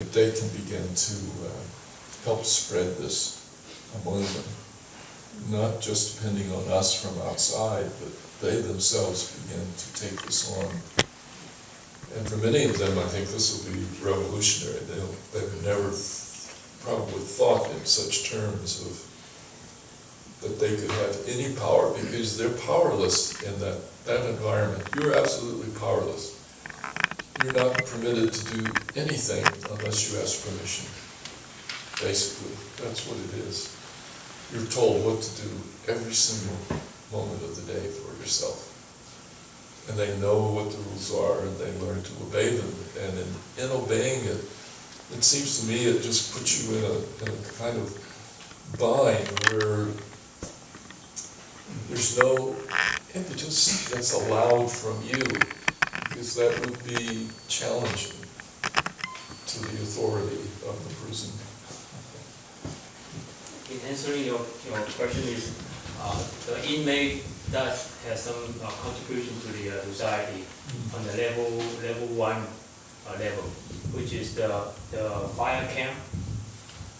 they can begin to help spread this among them, not just depending on us from outside, but they themselves begin to take this on. And for many of them, I think this will be revolutionary. They've never probably thought in such terms of that they could have any power, because they're powerless in that environment. You're absolutely powerless. You're not permitted to do anything unless you ask permission. Basically, that's what it is. You're told what to do every single moment of the day for yourself. And they know what the rules are, and they learn to obey them. And in obeying it, it seems to me it just puts you in a kind of bind where there's no impetus that's allowed from you, because that would be challenging to the authority of the prison. In answering your question is, the inmate does have some contribution to the society on the level 1 level, which is the fire camp.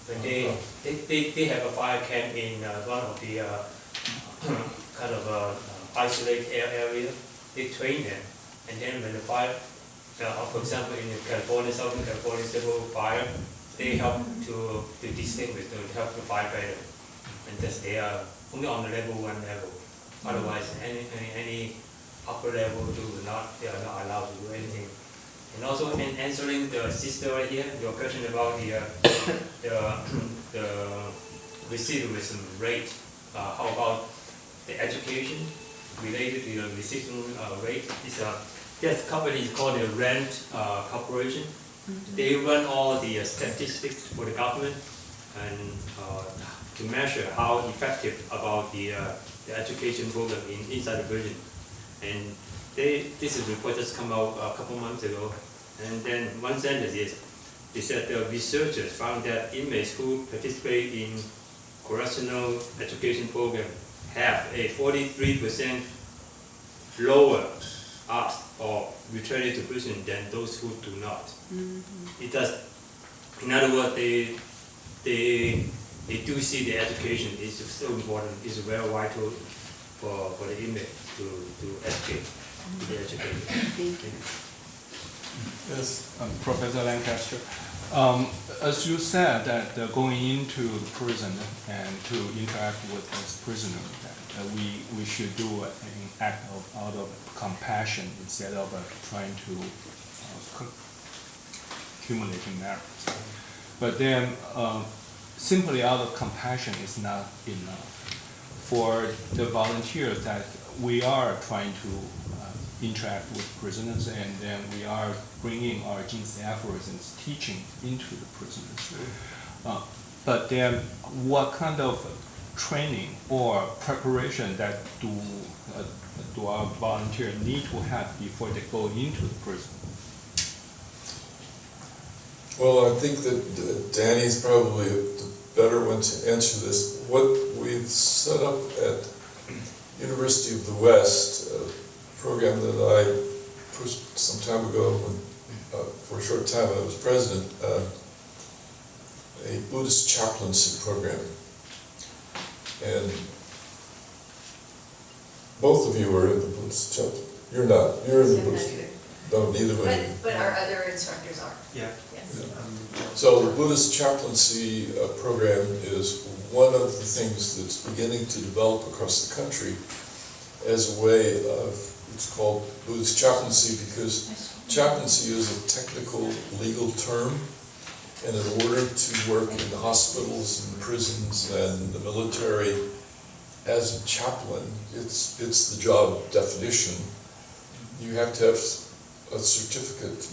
When they have a fire camp in one of the kind of isolated area, they train them, and then when the fire, for example, in California, Southern California civil fire, they help to distinguish, to help the firefighter, and just they are only on the level 1 level. Otherwise, any upper level they are not allowed to do anything. And also, in answering the sister right here, your question about the recidivism rate, how about the education related to the recidivism rate? This company is called the Rand Corporation. They run all the statistics for the government and to measure how effective about the education program inside the prison. And this report just come out a couple months ago. And then one sentence is, they said the researchers found that inmates who participate in correctional education program have a 43% lower odds of returning to prison than those who do not. Mm-hmm. It does. In other words, they do see the education is so important. It's very vital for the inmate to escape the education. Thank you. Yes, Professor Lancaster. As you said that going into the prison and to interact with those prisoners, that we should do an act out of compassion instead of trying to accumulate merits. But then simply out of compassion is not enough. For the volunteers that we are trying to interact with prisoners, and then we are bringing our Jinsi efforts and teaching into the prisoners. But then what kind of training or preparation that do our volunteers need to have before they go into the prison? well, I think that Danny's probably the better one to answer this. What we've set up at University of the West, a program that I pushed some time ago when, for a short time I was president, a Buddhist chaplaincy program. And both of you are in the Buddhist chaplaincy. You're not. You're in the Buddhist. No, neither one of you. But our other instructors are. Yeah. Yes. So the Buddhist chaplaincy program is one of the things that's beginning to develop across the country as a way of, it's called Buddhist chaplaincy because chaplaincy is a technical legal term, and in order to work in hospitals and prisons and the military as a chaplain, it's the job definition. You have to have a certificate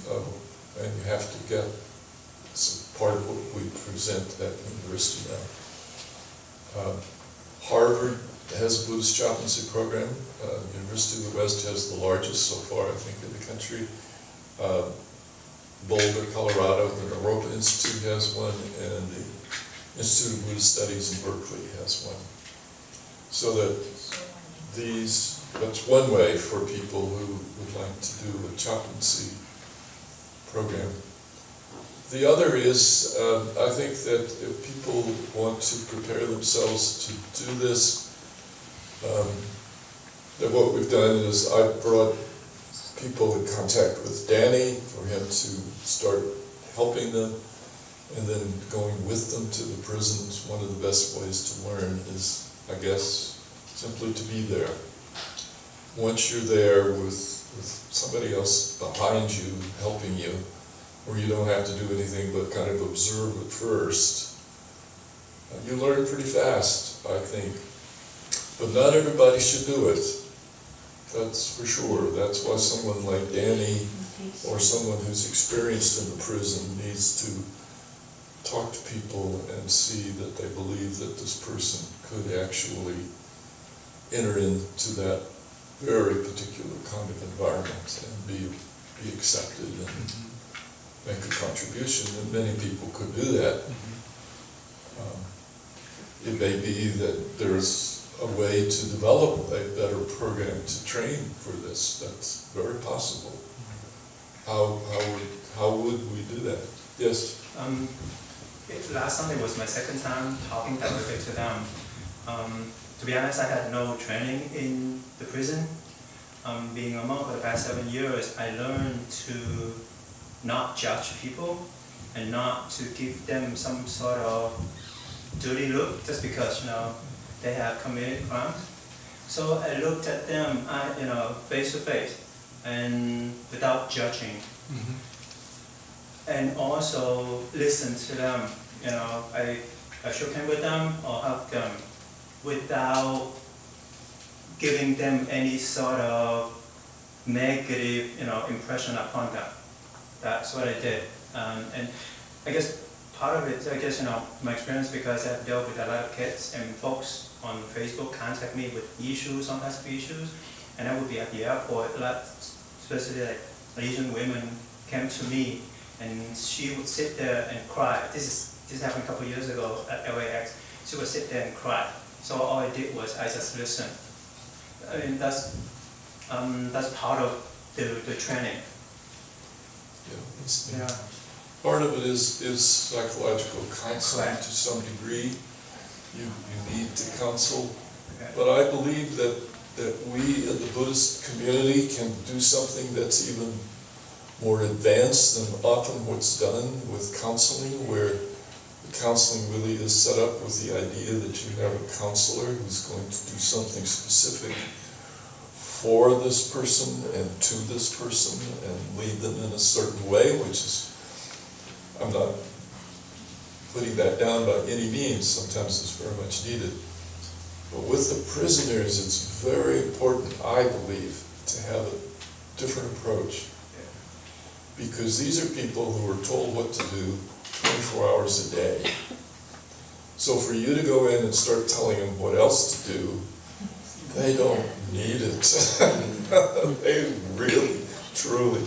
and you have to get, it's part of what we present at the university now. Harvard has a Buddhist chaplaincy program. University of the West has the largest so far, I think, in the country. Boulder, Colorado, the Naropa Institute has one, and the Institute of Buddhist Studies in Berkeley has one. So that that's one way for people who would like to do a chaplaincy program. The other is, I think that if people want to prepare themselves to do this, that what we've done is I've brought people in contact with Danny for him to start helping them, and then going with them to the prisons. One of the best ways to learn is, I guess, simply to be there. Once you're there with somebody else behind you, helping you, where you don't have to do anything but kind of observe at first, you learn pretty fast, I think. But not everybody should do it. That's for sure. That's why someone like Danny or someone who's experienced in the prison needs to talk to people and see that they believe that this person could actually enter into that very particular kind of environment and be accepted and make a contribution, and many people could do that. It may be that there's a way to develop a better program to train for this. That's very possible. How would we do that? Yes? Last Sunday was my second time talking directly to them. To be honest, I had no training in the prison. Being a monk for the past 7 years, I learned to not judge people and not to give them some sort of dirty look just because, they have committed crimes. So I looked at them, face to face and without judging. And also listen to them. I shook hands with them or hugged them without giving them any sort of negative, impression upon them. That's what I did. And I guess part of it, my experience, because I've dealt with a lot of kids and folks on Facebook contact me with issues, some types of issues, and I would be at the airport, especially like Asian women came to me, and she would sit there and cry. This happened a couple of years ago at LAX. She would sit there and cry. So all I did was I just listened. I mean, that's part of the training. Yeah. Part of it is psychological counseling. Correct. To some degree. You need to counsel. Okay. But I believe that we in the Buddhist community can do something that's even more advanced than often what's done with counseling, where the counseling really is set up with the idea that you have a counselor who's going to do something specific for this person and to this person and lead them in a certain way, which is, I'm not putting that down by any means, sometimes it's very much needed. But with the prisoners, it's very important, I believe, to have a different approach. Because these are people who are told what to do 24 hours a day. So for you to go in and start telling them what else to do, they don't need it. They really, truly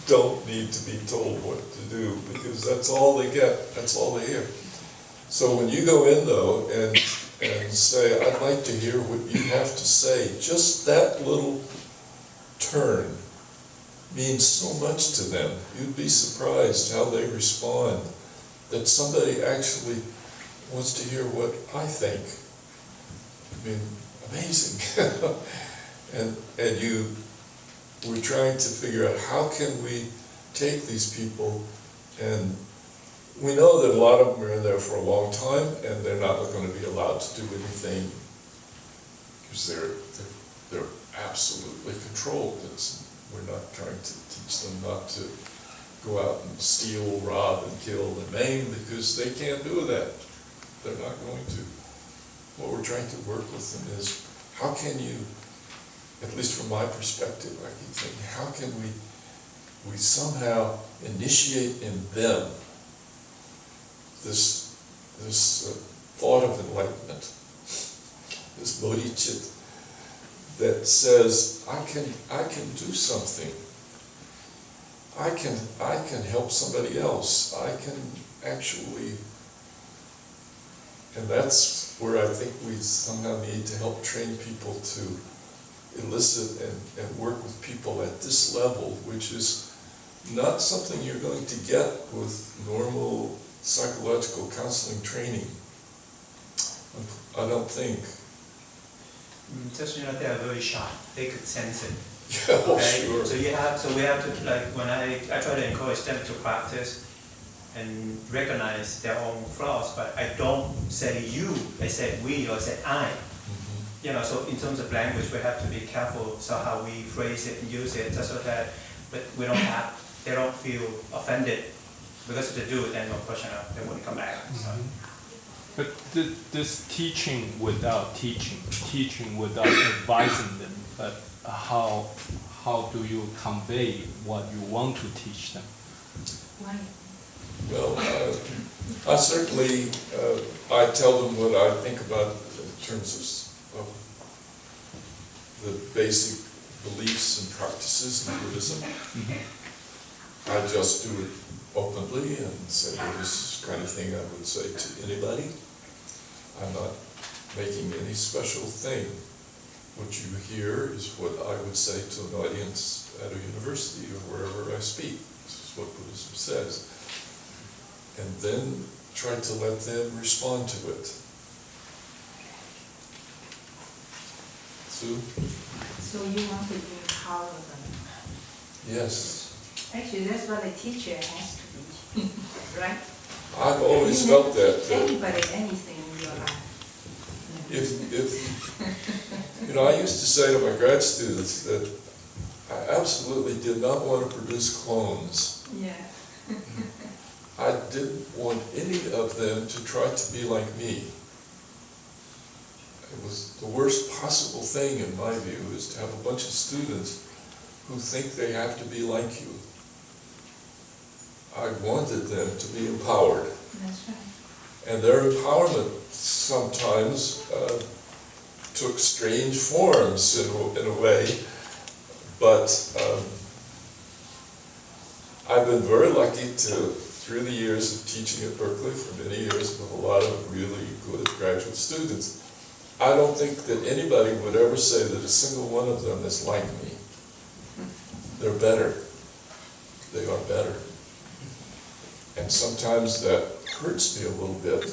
don't need to be told what to do, because that's all they get, that's all they hear. So when you go in though and say, I'd like to hear what you have to say, just that little turn means so much to them. You'd be surprised how they respond, that somebody actually wants to hear what I think. I mean, amazing. and we're trying to figure out how can we take these people, and we know that a lot of them are in there for a long time and they're not going to be allowed to do anything because they're absolutely controlled. We're not trying to teach them not to go out and steal, rob, and kill and maim, because they can't do that. They're not going to. What we're trying to work with them is, how can you, at least from my perspective, I keep thinking, how can we somehow initiate in them this thought of enlightenment, this bodhicitta, that says, I can do something. I can help somebody else. I can actually, and that's where I think we somehow need to help train people to elicit and work with people at this level, which is not something you're going to get with normal psychological counseling training. I don't think. Just, they are very sharp, they could sense it. Yeah, oh, Okay, sure. so we have to, like, when I try to encourage them to practice and recognize their own flaws, but I don't say you, I say we, or say I. Mhm. So in terms of language, we have to be careful, so how we phrase it and use it, just so that, but they don't feel offended, because if they do, then of course, they wouldn't come back, so. But this teaching without teaching without advising them, but how do you convey what you want to teach them? Why? Well, I certainly, I tell them what I think about in terms of the basic beliefs and practices in Buddhism. I just do it openly and say, well, this is the kind of thing I would say to anybody. I'm not making any special thing. What you hear is what I would say to an audience at a university or wherever I speak. This is what Buddhism says. And then try to let them respond to it. Sue? So you want to empower them? Yes. Actually, that's what a teacher has to be, right? I've always felt that. Anybody, anything in your life. I used to say to my grad students that I absolutely did not want to produce clones. Yeah. I didn't want any of them to try to be like me. It was the worst possible thing, in my view, is to have a bunch of students who think they have to be like you. I wanted them to be empowered. That's right. And their empowerment sometimes took strange forms in a way, but I've been very lucky through the years of teaching at Berkeley, for many years, with a lot of really good graduate students. I don't think that anybody would ever say that a single one of them is like me. They're better. They are better. And sometimes that hurts me a little bit.